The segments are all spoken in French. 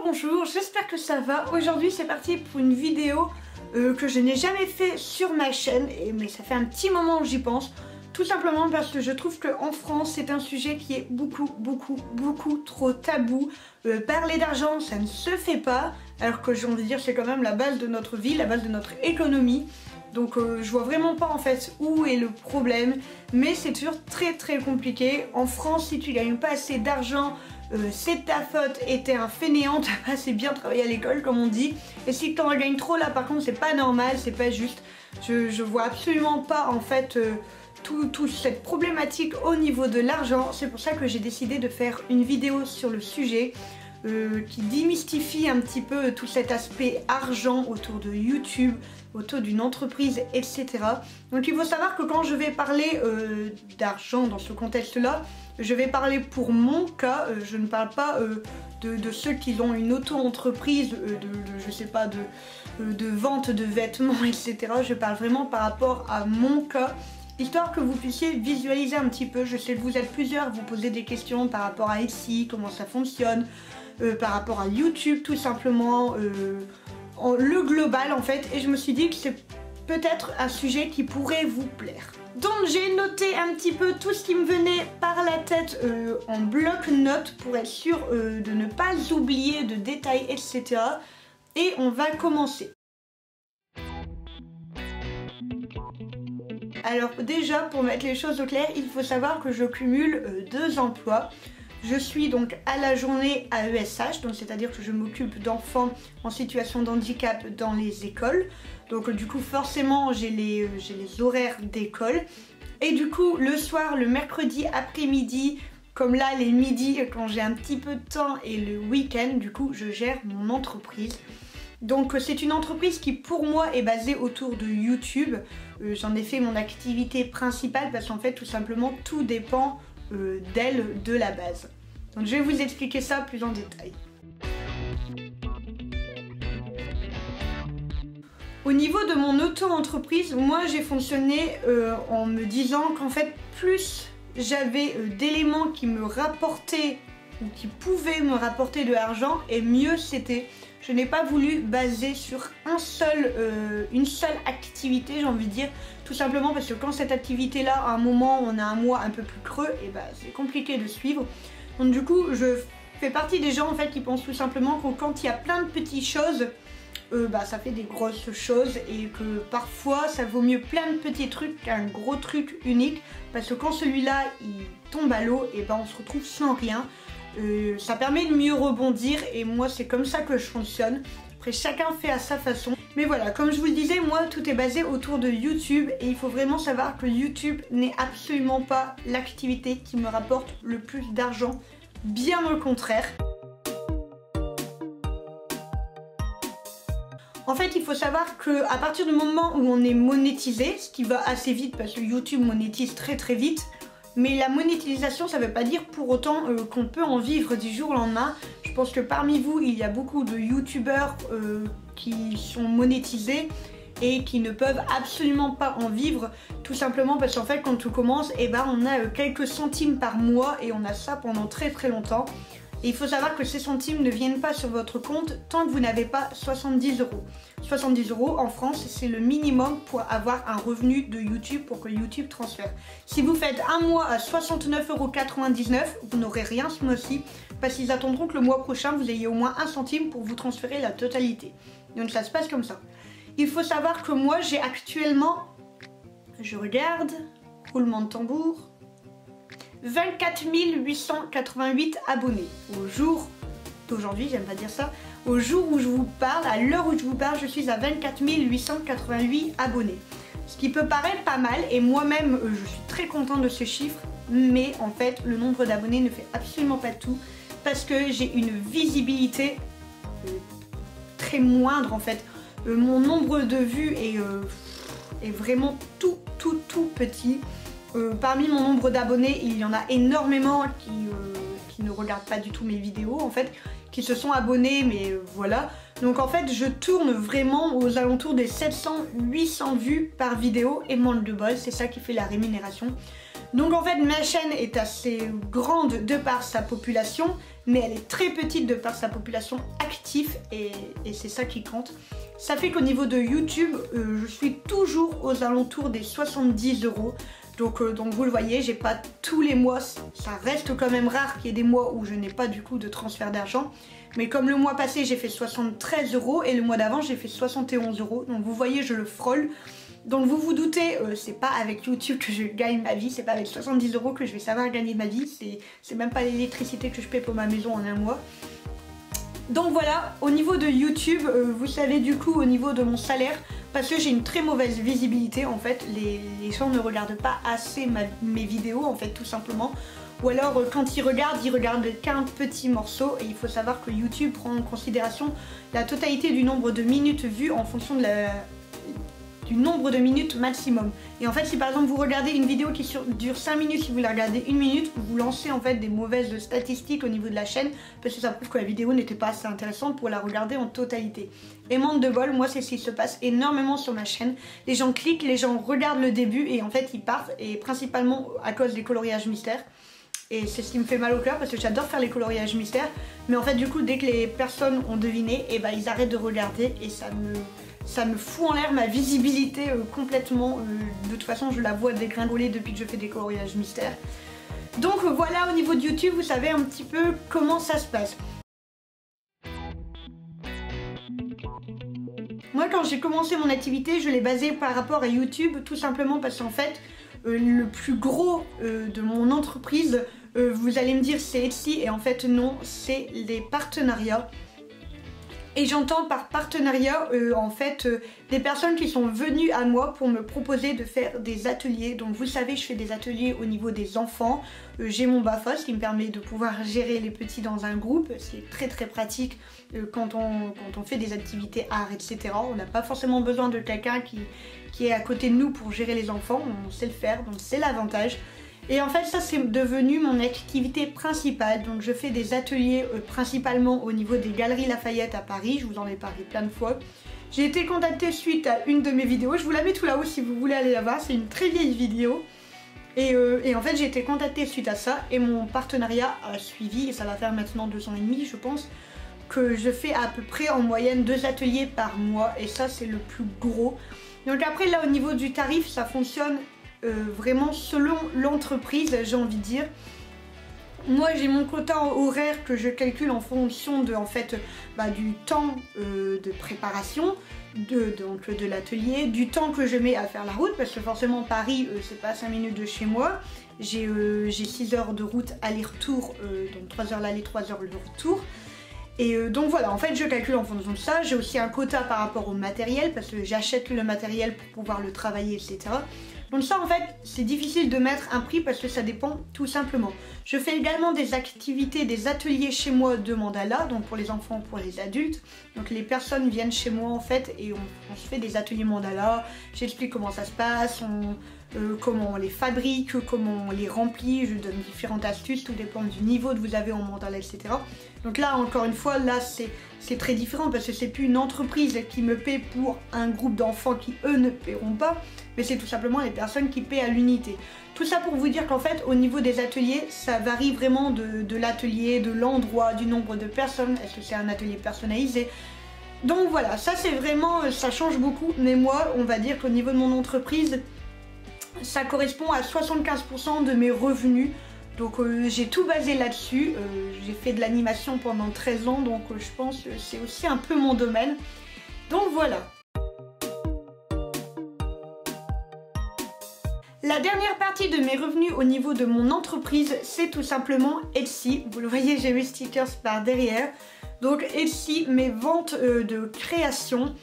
Bonjour, j'espère que ça va. Aujourd'hui c'est parti pour une vidéo que je n'ai jamais fait sur ma chaîne, mais ça fait un petit moment que j'y pense. Tout simplement parce que je trouve qu'en France c'est un sujet qui est beaucoup trop tabou. Parler d'argent ça ne se fait pas, alors que j'ai envie de dire c'est quand même la base de notre vie, la base de notre économie. Donc je vois vraiment pas en fait où est le problème, mais c'est toujours très compliqué. En France, si tu gagnes pas assez d'argent, c'est ta faute et t'es un fainéant, t'as pas assez bien travaillé à l'école comme on dit. Et si t'en gagnes trop là par contre c'est pas normal, c'est pas juste. Je vois absolument pas en fait toute cette problématique au niveau de l'argent. C'est pour ça que j'ai décidé de faire une vidéo sur le sujet. Qui démystifie un petit peu tout cet aspect argent autour de YouTube, autour d'une entreprise, etc. Donc il faut savoir que quand je vais parler d'argent dans ce contexte-là, je vais parler pour mon cas, je ne parle pas de ceux qui ont une auto-entreprise, je sais pas, de vente de vêtements, etc. Je parle vraiment par rapport à mon cas, histoire que vous puissiez visualiser un petit peu. Je sais que vous êtes plusieurs, vous posez des questions par rapport à ici, comment ça fonctionne, par rapport à YouTube tout simplement, le global en fait, et je me suis dit que c'est peut-être un sujet qui pourrait vous plaire. Donc j'ai noté un petit peu tout ce qui me venait par la tête en bloc-notes pour être sûr de ne pas oublier de détails, etc. Et on va commencer. Alors déjà, pour mettre les choses au clair, il faut savoir que je cumule 2 emplois. Je suis donc à la journée à ESH, donc c'est-à-dire que je m'occupe d'enfants en situation de handicap dans les écoles. Donc du coup forcément j'ai les horaires d'école. Et du coup le soir, le mercredi après-midi, comme là les midis quand j'ai un petit peu de temps, et le week-end, du coup je gère mon entreprise. Donc c'est une entreprise qui pour moi est basée autour de YouTube. J'en ai fait mon activité principale parce qu'en fait tout simplement tout dépend d'elle de la base. Donc je vais vous expliquer ça plus en détail. Au niveau de mon auto-entreprise, moi j'ai fonctionné en me disant qu'en fait plus j'avais d'éléments qui me rapportaient ou qui pouvaient me rapporter de l'argent, et mieux c'était. Je n'ai pas voulu baser sur une seule activité, j'ai envie de dire, tout simplement parce que quand cette activité là, à un moment on a un mois un peu plus creux, et bah c'est compliqué de suivre. Donc du coup je fais partie des gens en fait qui pensent tout simplement que quand il y a plein de petites choses, ça fait des grosses choses, et que parfois ça vaut mieux plein de petits trucs qu'un gros truc unique, parce que quand celui-là il tombe à l'eau, et on se retrouve sans rien. Ça permet de mieux rebondir, et moi c'est comme ça que je fonctionne. Après chacun fait à sa façon. Mais voilà, comme je vous le disais, moi tout est basé autour de YouTube, et il faut vraiment savoir que YouTube n'est absolument pas l'activité qui me rapporte le plus d'argent, bien au contraire. En fait, il faut savoir qu'à partir du moment où on est monétisé, ce qui va assez vite parce que YouTube monétise très vite, mais la monétisation ça veut pas dire pour autant qu'on peut en vivre du jour au lendemain. Je pense que parmi vous il y a beaucoup de youtubeurs qui sont monétisés et qui ne peuvent absolument pas en vivre, tout simplement parce qu'en fait quand tout commence, on a quelques centimes par mois, et on a ça pendant très longtemps. Et il faut savoir que ces centimes ne viennent pas sur votre compte tant que vous n'avez pas 70 €. 70 € en France, c'est le minimum pour avoir un revenu de YouTube, pour que YouTube transfère. Si vous faites un mois à 69,99 €, vous n'aurez rien ce mois-ci, parce qu'ils attendront que le mois prochain vous ayez au moins 1 centime pour vous transférer la totalité. Donc ça se passe comme ça. Il faut savoir que moi j'ai actuellement, je regarde, roulement de tambour, 24 888 abonnés au jour d'aujourd'hui, j'aime pas dire ça, au jour où je vous parle, à l'heure où je vous parle, je suis à 24 888 abonnés. Ce qui peut paraître pas mal, et moi-même je suis très contente de ce chiffre, mais en fait le nombre d'abonnés ne fait absolument pas tout, parce que j'ai une visibilité très moindre en fait. Mon nombre de vues est vraiment tout petit. Parmi mon nombre d'abonnés, il y en a énormément qui ne regardent pas du tout mes vidéos en fait, qui se sont abonnés, mais voilà. Donc en fait je tourne vraiment aux alentours des 700-800 vues par vidéo et manque de bol, c'est ça qui fait la rémunération. Donc en fait ma chaîne est assez grande de par sa population, mais elle est très petite de par sa population active et c'est ça qui compte. Ça fait qu'au niveau de YouTube, je suis toujours aux alentours des 70 €. Donc vous le voyez, j'ai pas tous les mois, ça reste quand même rare qu'il y ait des mois où je n'ai pas du coup de transfert d'argent. Mais comme le mois passé j'ai fait 73 € et le mois d'avant j'ai fait 71 €. Donc vous voyez, je le frôle. Donc vous vous doutez, c'est pas avec YouTube que je gagne ma vie, c'est pas avec 70 € que je vais savoir gagner ma vie, c'est même pas l'électricité que je paie pour ma maison en un mois. Donc voilà, au niveau de YouTube, vous savez du coup au niveau de mon salaire, parce que j'ai une très mauvaise visibilité en fait, les gens ne regardent pas assez mes vidéos en fait tout simplement. Ou alors quand ils regardent qu'un petit morceau et il faut savoir que YouTube prend en considération la totalité du nombre de minutes vues en fonction de du nombre de minutes maximum. Et en fait si par exemple vous regardez une vidéo qui dure 5 minutes, si vous la regardez 1 minute, vous lancez en fait des mauvaises statistiques au niveau de la chaîne parce que ça prouve que la vidéo n'était pas assez intéressante pour la regarder en totalité. Et manque de bol, moi c'est ce qui se passe énormément sur ma chaîne. Les gens cliquent, les gens regardent le début et en fait ils partent, et principalement à cause des coloriages mystères. Et c'est ce qui me fait mal au cœur parce que j'adore faire les coloriages mystères. Mais en fait du coup dès que les personnes ont deviné, et ils arrêtent de regarder et ça me fout en l'air ma visibilité complètement. De toute façon je la vois dégringoler depuis que je fais des coloriages mystères. Donc voilà, au niveau de YouTube vous savez un petit peu comment ça se passe. Moi quand j'ai commencé mon activité je l'ai basée par rapport à YouTube, tout simplement parce qu'en fait le plus gros de mon entreprise, vous allez me dire c'est Etsy, et en fait non, c'est les partenariats. Et j'entends par partenariat en fait des personnes qui sont venues à moi pour me proposer de faire des ateliers. Donc vous savez, je fais des ateliers au niveau des enfants. J'ai mon BAFA, ce qui me permet de pouvoir gérer les petits dans un groupe. C'est très très pratique quand on fait des activités art, etc. On n'a pas forcément besoin de quelqu'un qui est à côté de nous pour gérer les enfants. On sait le faire, donc c'est l'avantage. Et en fait ça c'est devenu mon activité principale. Donc je fais des ateliers principalement au niveau des Galeries Lafayette à Paris, je vous en ai parlé plein de fois. J'ai été contactée suite à une de mes vidéos, je vous la mets tout là-haut si vous voulez aller la voir, c'est une très vieille vidéo. Et en fait j'ai été contactée suite à ça et mon partenariat a suivi, et ça va faire maintenant 2 ans et demi je pense, que je fais à peu près en moyenne 2 ateliers par mois, et ça c'est le plus gros. Donc après là au niveau du tarif ça fonctionne vraiment selon l'entreprise, j'ai envie de dire. Moi j'ai mon quota horaire que je calcule en fonction de du temps de préparation de l'atelier, du temps que je mets à faire la route, parce que forcément Paris c'est pas 5 minutes de chez moi. J'ai 6 heures de route aller-retour, donc 3 heures l'aller, 3 heures le retour. Et donc voilà, en fait je calcule en fonction de ça. J'ai aussi un quota par rapport au matériel parce que j'achète le matériel pour pouvoir le travailler, etc. Donc ça en fait c'est difficile de mettre un prix parce que ça dépend tout simplement. Je fais également des activités, des ateliers chez moi de mandala, donc pour les enfants, pour les adultes. Donc les personnes viennent chez moi en fait et on se fait des ateliers mandala. J'explique comment ça se passe, comment on les fabrique, comment on les remplit, je donne différentes astuces, tout dépend du niveau que vous avez en mandala, etc. Donc là encore une fois, là c'est très différent parce que c'est plus une entreprise qui me paie pour un groupe d'enfants qui eux ne paieront pas, mais c'est tout simplement les personnes qui paient à l'unité. Tout ça pour vous dire qu'en fait au niveau des ateliers ça varie vraiment de l'atelier, de l'endroit, du nombre de personnes, est-ce que c'est un atelier personnalisé. Donc voilà, ça c'est vraiment, ça change beaucoup, mais moi on va dire qu'au niveau de mon entreprise ça correspond à 75% de mes revenus. Donc j'ai tout basé là-dessus, j'ai fait de l'animation pendant 13 ans, donc je pense que c'est aussi un peu mon domaine. Donc voilà. La dernière partie de mes revenus au niveau de mon entreprise, c'est tout simplement Etsy. Vous le voyez, j'ai mes stickers par derrière. Donc Etsy, mes ventes de création.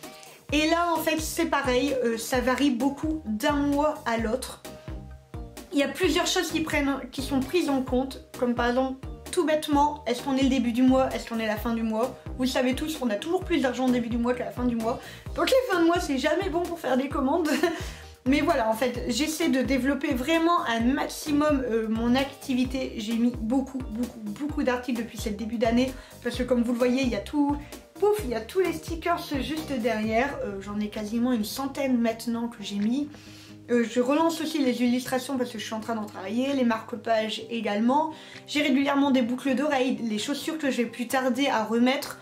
Et là en fait c'est pareil, ça varie beaucoup d'un mois à l'autre. Il y a plusieurs choses qui sont prises en compte, comme par exemple, tout bêtement, est-ce qu'on est le début du mois, est-ce qu'on est la fin du mois. Vous le savez tous, on a toujours plus d'argent au début du mois qu'à la fin du mois. Donc les fins de mois, c'est jamais bon pour faire des commandes. Mais voilà, en fait, j'essaie de développer vraiment un maximum mon activité. J'ai mis beaucoup d'articles depuis ce début d'année, parce que comme vous le voyez, il y a tout pouf, il y a tous les stickers juste derrière. J'en ai quasiment une centaine maintenant que j'ai mis. Je relance aussi les illustrations parce que je suis en train d'en travailler, les marque-pages également. J'ai régulièrement des boucles d'oreilles, les chaussures que je vais plus tarder à remettre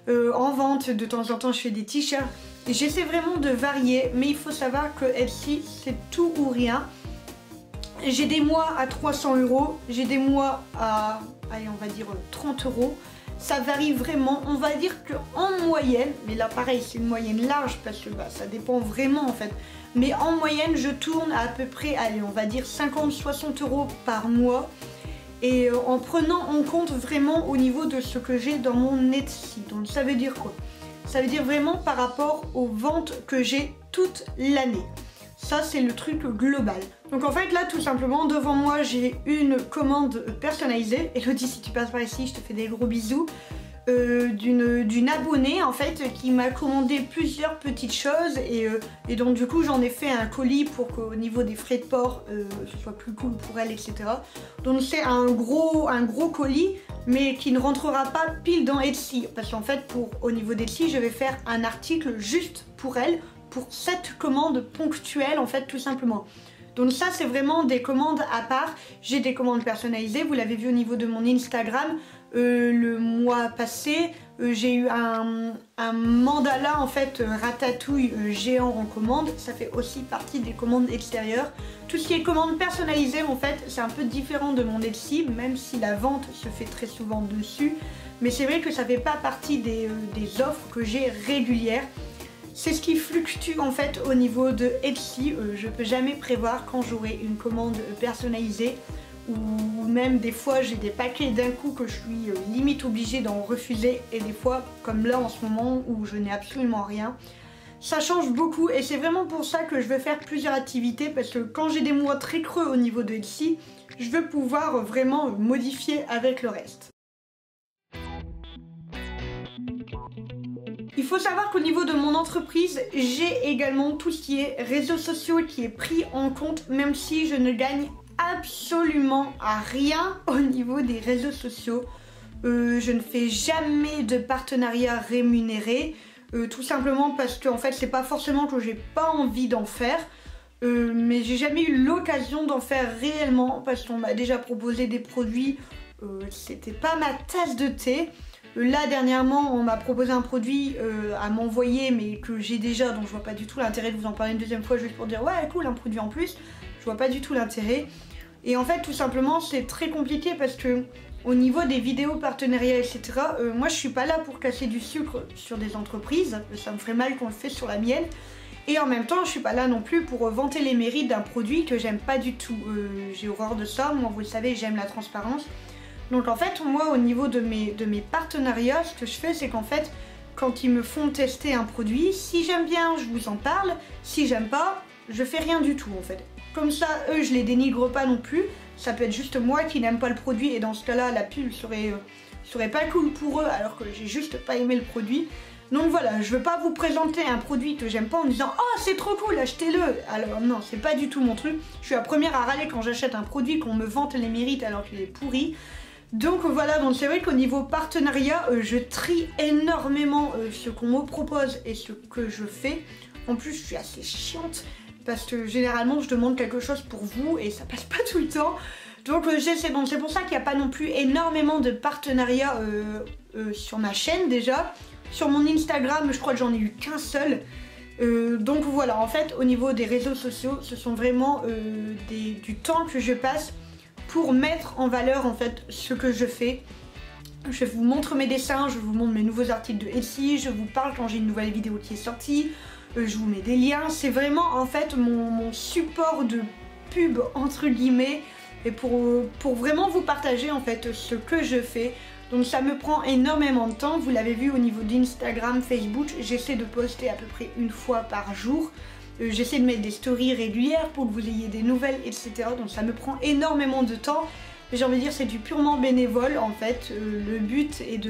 en vente. De temps en temps je fais des t-shirts. J'essaie vraiment de varier, mais il faut savoir que Etsy c'est tout ou rien. J'ai des mois à 300 €, j'ai des mois à, allez, on va dire 30 €. Ça varie vraiment, on va dire qu'en moyenne, mais là pareil c'est une moyenne large parce que ça dépend vraiment en fait. Mais en moyenne je tourne à peu près, allez, on va dire 50-60 € par mois. Et en prenant en compte vraiment au niveau de ce que j'ai dans mon Etsy. Donc ça veut dire quoi? Ça veut dire vraiment par rapport aux ventes que j'ai toute l'année. Ça c'est le truc global. Donc en fait là tout simplement devant moi j'ai une commande personnalisée. Elodie, si tu passes par ici je te fais des gros bisous. D'une abonnée en fait qui m'a commandé plusieurs petites choses et donc du coup j'en ai fait un colis pour qu'au niveau des frais de port ce soit plus cool pour elle, etc. Donc c'est un gros colis mais qui ne rentrera pas pile dans Etsy parce qu'en fait au niveau d'Etsy je vais faire un article juste pour elle, pour cette commande ponctuelle en fait tout simplement. Donc ça c'est vraiment des commandes à part. J'ai des commandes personnalisées, vous l'avez vu au niveau de mon Instagram. Le mois passé j'ai eu un mandala en fait ratatouille géant en commande. Ça fait aussi partie des commandes extérieures. Tout ce qui est commande personnalisée en fait c'est un peu différent de mon Etsy, même si la vente se fait très souvent dessus. Mais c'est vrai que ça fait pas partie des offres que j'ai régulières. C'est ce qui fluctue en fait au niveau de Etsy. Je peux jamais prévoir quand j'aurai une commande personnalisée ou même des fois j'ai des paquets d'un coup que je suis limite obligée d'en refuser et des fois comme là en ce moment où je n'ai absolument rien. Ça change beaucoup et c'est vraiment pour ça que je veux faire plusieurs activités parce que quand j'ai des mois très creux au niveau de Etsy, je veux pouvoir vraiment modifier avec le reste. Il faut savoir qu'au niveau de mon entreprise, j'ai également tout ce qui est réseaux sociaux qui est pris en compte, même si je ne gagne absolument rien au niveau des réseaux sociaux. Je ne fais jamais de partenariat rémunéré, tout simplement parce que en fait c'est pas forcément que j'ai pas envie d'en faire, mais j'ai jamais eu l'occasion d'en faire réellement parce qu'on m'a déjà proposé des produits, c'était pas ma tasse de thé. Là dernièrement on m'a proposé un produit à m'envoyer mais que j'ai déjà, donc je vois pas du tout l'intérêt de vous en parler une deuxième fois juste pour dire ouais cool un produit en plus. Je vois pas du tout l'intérêt. Et en fait tout simplement c'est très compliqué parce que au niveau des vidéos partenariats etc. Moi je suis pas là pour casser du sucre sur des entreprises. Ça me ferait mal qu'on le fait sur la mienne. Et en même temps je suis pas là non plus pour vanter les mérites d'un produit que j'aime pas du tout. J'ai horreur de ça, moi vous le savez j'aime la transparence. Donc en fait moi au niveau de mes partenariats ce que je fais c'est qu'en fait quand ils me font tester un produit, si j'aime bien je vous en parle, si j'aime pas je fais rien du tout en fait. Comme ça eux je les dénigre pas non plus, ça peut être juste moi qui n'aime pas le produit et dans ce cas là la pub serait pas cool pour eux alors que j'ai juste pas aimé le produit. Donc voilà, je veux pas vous présenter un produit que j'aime pas en me disant oh c'est trop cool achetez-le. Alors non c'est pas du tout mon truc, je suis la première à râler quand j'achète un produit qu'on me vante les mérites alors qu'il est pourri. Donc voilà, donc c'est vrai qu'au niveau partenariat, je trie énormément ce qu'on me propose et ce que je fais. En plus, je suis assez chiante parce que généralement, je demande quelque chose pour vous et ça passe pas tout le temps. Donc j'essaie, donc c'est pour ça qu'il n'y a pas non plus énormément de partenariats sur ma chaîne déjà. Sur mon Instagram, je crois que j'en ai eu qu'un seul. Donc voilà, en fait, au niveau des réseaux sociaux, ce sont vraiment du temps que je passe pour mettre en valeur en fait ce que je fais. Je vous montre mes dessins, je vous montre mes nouveaux articles de Etsy, je vous parle quand j'ai une nouvelle vidéo qui est sortie, je vous mets des liens. C'est vraiment en fait mon support de pub entre guillemets et pour vraiment vous partager en fait ce que je fais. Donc ça me prend énormément de temps, vous l'avez vu au niveau d'Instagram, Facebook, j'essaie de poster à peu près une fois par jour. J'essaie de mettre des stories régulières pour que vous ayez des nouvelles, etc. Donc ça me prend énormément de temps. J'ai envie de dire c'est du purement bénévole en fait. Le but est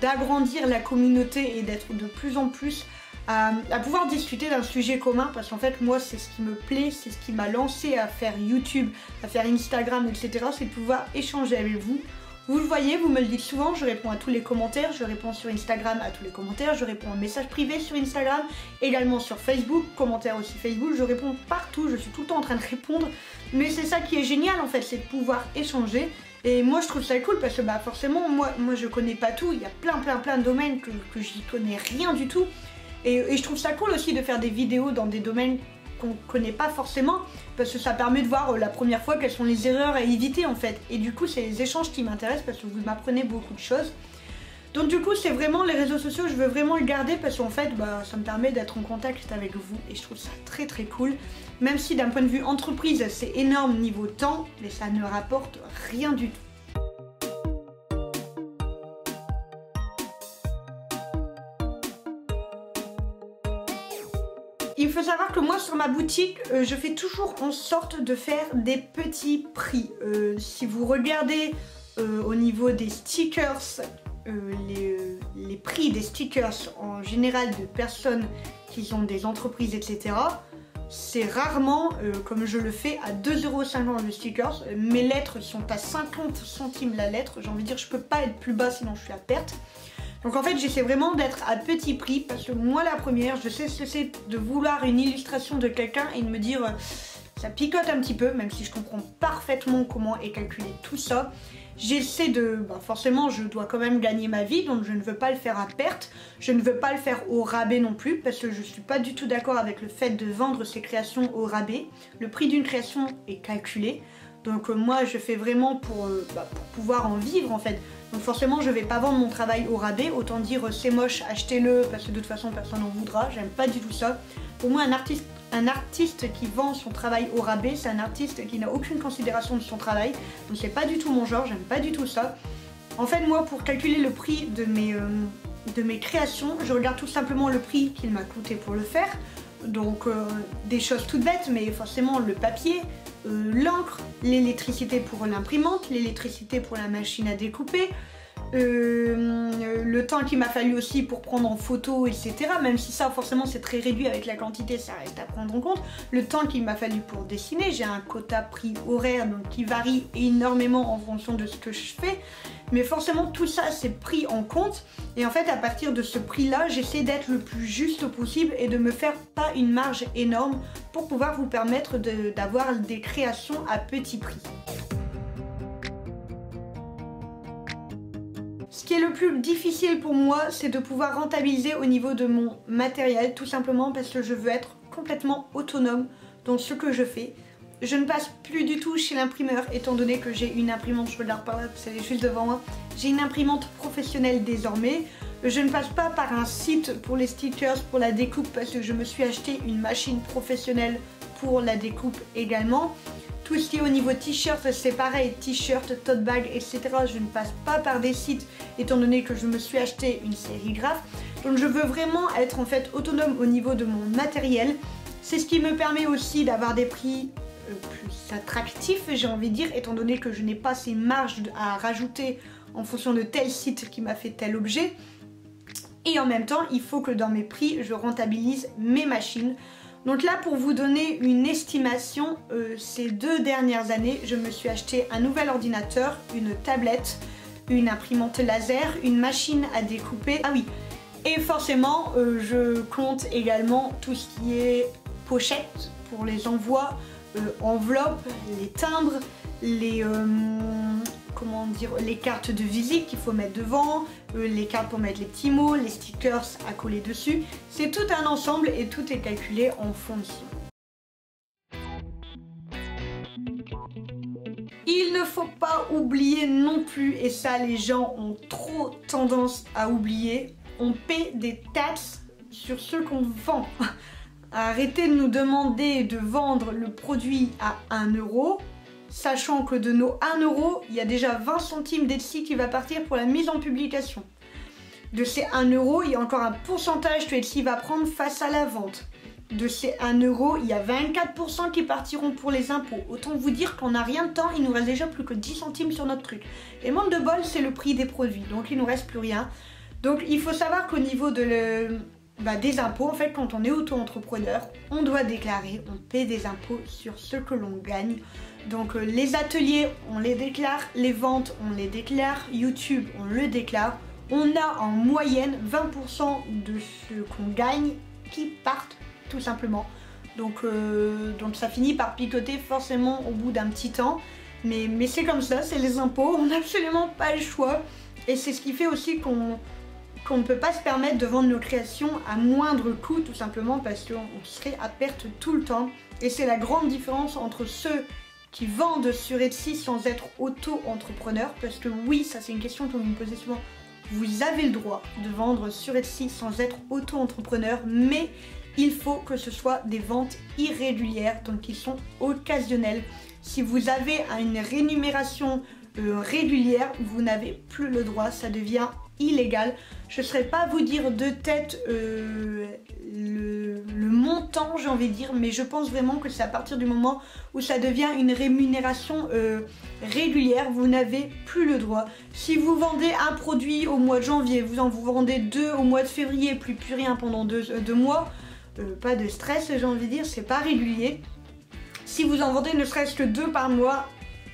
d'agrandir la communauté et d'être de plus en plus à pouvoir discuter d'un sujet commun. Parce qu'en fait moi c'est ce qui me plaît, c'est ce qui m'a lancé à faire YouTube, à faire Instagram, etc. C'est de pouvoir échanger avec vous Vous le voyez, vous me le dites souvent, je réponds à tous les commentaires, je réponds sur Instagram à tous les commentaires, je réponds aux messages privés sur Instagram, également sur Facebook, commentaires aussi Facebook, je réponds partout, je suis tout le temps en train de répondre. Mais c'est ça qui est génial en fait, c'est de pouvoir échanger. Et moi je trouve ça cool parce que bah forcément moi je connais pas tout, il y a plein de domaines que j'y connais rien du tout. Et je trouve ça cool aussi de faire des vidéos dans des domaines qu'on connaît pas forcément, parce que ça permet de voir la première fois quelles sont les erreurs à éviter en fait. Et du coup c'est les échanges qui m'intéressent parce que vous m'apprenez beaucoup de choses. Donc du coup c'est vraiment les réseaux sociaux, je veux vraiment le garder parce qu'en fait bah, ça me permet d'être en contact avec vous et je trouve ça très cool. Même si d'un point de vue entreprise c'est énorme niveau temps, mais ça ne rapporte rien du tout. Il faut savoir que moi sur ma boutique, je fais toujours en sorte de faire des petits prix. Si vous regardez au niveau des stickers, les prix des stickers en général de personnes qui ont des entreprises, etc. C'est rarement comme je le fais à 2,50 € le stickers. Mes lettres sont à 50 centimes la lettre. J'ai envie de dire je peux pas être plus bas sinon je suis à perte. Donc en fait j'essaie vraiment d'être à petit prix parce que moi la première je sais ce que c'est de vouloir une illustration de quelqu'un et de me dire ça picote un petit peu même si je comprends parfaitement comment est calculé tout ça. J'essaie de... Bah forcément je dois quand même gagner ma vie donc je ne veux pas le faire à perte. Je ne veux pas le faire au rabais non plus parce que je suis pas du tout d'accord avec le fait de vendre ses créations au rabais. Le prix d'une création est calculé. Donc moi je fais vraiment pour pouvoir en vivre en fait. Donc forcément je vais pas vendre mon travail au rabais, autant dire c'est moche, achetez-le parce que de toute façon personne n'en voudra, j'aime pas du tout ça. Pour moi un artiste qui vend son travail au rabais, c'est un artiste qui n'a aucune considération de son travail. Donc c'est pas du tout mon genre, j'aime pas du tout ça. En fait moi pour calculer le prix de mes créations, je regarde tout simplement le prix qu'il m'a coûté pour le faire. Donc des choses toutes bêtes mais forcément le papier, l'encre, l'électricité pour l'imprimante, l'électricité pour la machine à découper, le temps qu'il m'a fallu aussi pour prendre en photo, etc. Même si ça forcément c'est très réduit avec la quantité, ça reste à prendre en compte. Le temps qu'il m'a fallu pour dessiner, j'ai un quota prix horaire donc qui varie énormément en fonction de ce que je fais. Mais forcément tout ça c'est pris en compte et en fait à partir de ce prix là j'essaie d'être le plus juste possible et de me faire pas une marge énorme pour pouvoir vous permettre d'avoir des créations à petit prix. Ce qui est le plus difficile pour moi c'est de pouvoir rentabiliser au niveau de mon matériel tout simplement parce que je veux être complètement autonome dans ce que je fais. Je ne passe plus du tout chez l'imprimeur étant donné que j'ai une imprimante, je regarde par là, c'est juste devant moi. J'ai une imprimante professionnelle désormais. Je ne passe pas par un site pour les stickers, pour la découpe parce que je me suis acheté une machine professionnelle pour la découpe également. Tout ce qui est au niveau t-shirt, c'est pareil, t-shirt, tote bag, etc. Je ne passe pas par des sites étant donné que je me suis acheté une sérigraphe. Donc je veux vraiment être en fait autonome au niveau de mon matériel. C'est ce qui me permet aussi d'avoir des prix plus attractif, j'ai envie de dire, étant donné que je n'ai pas ces marges à rajouter en fonction de tel site qui m'a fait tel objet. Et en même temps, il faut que dans mes prix, je rentabilise mes machines. Donc là, pour vous donner une estimation, ces 2 dernières années, je me suis acheté un nouvel ordinateur, une tablette, une imprimante laser, une machine à découper. Ah oui, et forcément, je compte également tout ce qui est pochette pour les envois, enveloppes, les timbres, les cartes de visite qu'il faut mettre devant, les cartes pour mettre les petits mots, les stickers à coller dessus. C'est tout un ensemble et tout est calculé en fonction. Il ne faut pas oublier non plus, et ça les gens ont trop tendance à oublier, on paie des taxes sur ce qu'on vend. Arrêtez de nous demander de vendre le produit à 1 €, sachant que de nos 1 €, il y a déjà 20 centimes d'Etsy qui va partir pour la mise en publication. De ces 1 €, il y a encore un pourcentage que Etsy va prendre face à la vente. De ces 1 €, il y a 24% qui partiront pour les impôts. Autant vous dire qu'on n'a rien de temps, il nous reste déjà plus que 10 centimes sur notre truc. Et manque de bol, c'est le prix des produits, donc il nous reste plus rien. Donc il faut savoir qu'au niveau de des impôts. En fait, quand on est auto-entrepreneur, on doit déclarer, on paie des impôts sur ce que l'on gagne. Donc les ateliers, on les déclare, les ventes, on les déclare, YouTube, on le déclare. On a en moyenne 20% de ce qu'on gagne qui partent tout simplement. Donc ça finit par picoter forcément au bout d'un petit temps. Mais c'est comme ça, c'est les impôts, on n'a absolument pas le choix. Et c'est ce qui fait aussi qu'on ne peut pas se permettre de vendre nos créations à moindre coût, tout simplement parce qu'on serait à perte tout le temps. Et c'est la grande différence entre ceux qui vendent sur Etsy sans être auto-entrepreneur, parce que oui, ça c'est une question que vous me posez souvent. Vous avez le droit de vendre sur Etsy sans être auto-entrepreneur, mais il faut que ce soit des ventes irrégulières, donc qui sont occasionnelles. Si vous avez une rémunération régulière, vous n'avez plus le droit, ça devient illégal. Je ne saurais pas vous dire de tête le montant, j'ai envie de dire, mais je pense vraiment que c'est à partir du moment où ça devient une rémunération régulière, vous n'avez plus le droit. Si vous vendez un produit au mois de janvier, vous vendez 2 au mois de février, plus rien pendant 2 mois, pas de stress, j'ai envie de dire, c'est pas régulier. Si vous en vendez ne serait-ce que 2 par mois,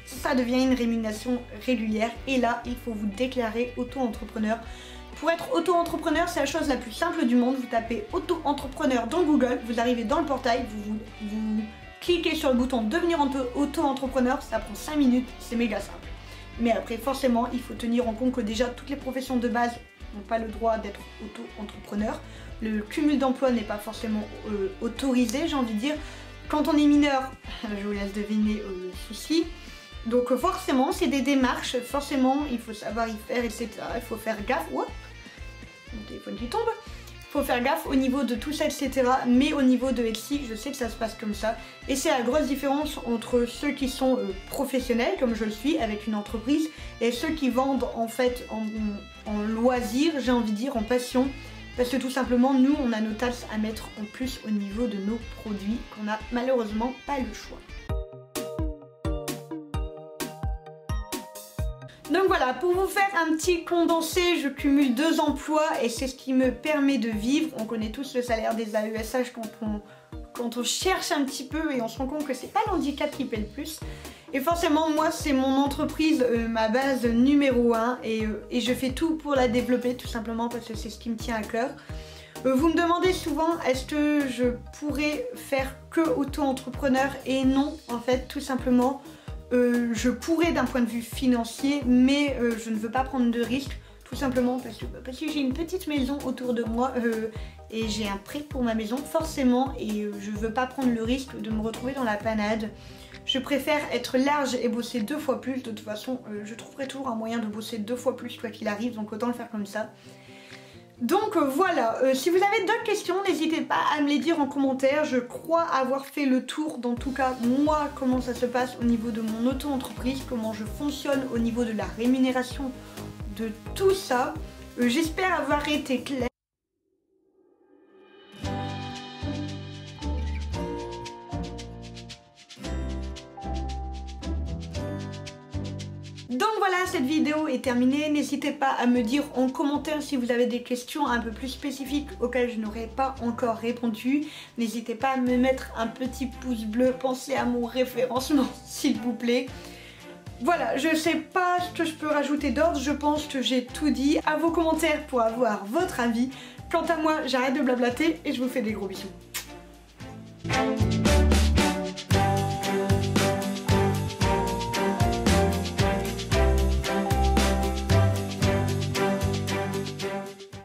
ça devient une rémunération régulière et là, il faut vous déclarer auto-entrepreneur. Pour être auto-entrepreneur, c'est la chose la plus simple du monde. Vous tapez auto-entrepreneur dans Google, vous arrivez dans le portail, vous cliquez sur le bouton devenir auto-entrepreneur, ça prend 5 minutes, c'est méga simple. Mais après, forcément, il faut tenir en compte que déjà toutes les professions de base n'ont pas le droit d'être auto-entrepreneur. Le cumul d'emploi n'est pas forcément autorisé, j'ai envie de dire. Quand on est mineur, je vous laisse deviner le souci. Donc forcément, c'est des démarches, forcément, il faut savoir y faire, etc. Il faut faire gaffe. Oups, mon téléphone qui tombe. Il faut faire gaffe au niveau de tout ça, etc. Mais au niveau de Etsy, je sais que ça se passe comme ça. Et c'est la grosse différence entre ceux qui sont professionnels, comme je le suis, avec une entreprise, et ceux qui vendent en fait en loisir, j'ai envie de dire, en passion. Parce que tout simplement, nous, on a nos taxes à mettre en plus au niveau de nos produits, qu'on n'a malheureusement pas le choix. Donc voilà, pour vous faire un petit condensé, je cumule 2 emplois et c'est ce qui me permet de vivre. On connaît tous le salaire des AESH quand on cherche un petit peu et on se rend compte que c'est pas l'handicap qui paie le plus. Et forcément, moi, c'est mon entreprise, ma base numéro 1 et je fais tout pour la développer tout simplement parce que c'est ce qui me tient à cœur. Vous me demandez souvent, est-ce que je pourrais faire que auto-entrepreneur? Et non, en fait, tout simplement, je pourrais d'un point de vue financier, mais je ne veux pas prendre de risques. Tout simplement parce que j'ai une petite maison autour de moi et j'ai un prêt pour ma maison forcément et je veux pas prendre le risque de me retrouver dans la panade. Je préfère être large et bosser 2 fois plus. De toute façon, je trouverai toujours un moyen de bosser 2 fois plus quoi qu'il arrive, donc autant le faire comme ça. Donc voilà, si vous avez d'autres questions, n'hésitez pas à me les dire en commentaire. Je crois avoir fait le tour, dans tout cas, moi, comment ça se passe au niveau de mon auto-entreprise, comment je fonctionne au niveau de la rémunération de tout ça. J'espère avoir été claire. Donc voilà, cette vidéo est terminée. N'hésitez pas à me dire en commentaire si vous avez des questions un peu plus spécifiques auxquelles je n'aurais pas encore répondu. N'hésitez pas à me mettre un petit pouce bleu. Pensez à mon référencement, s'il vous plaît. Voilà, je sais pas ce que je peux rajouter d'autre. Je pense que j'ai tout dit. À vos commentaires pour avoir votre avis. Quant à moi, j'arrête de blablater et je vous fais des gros bisous.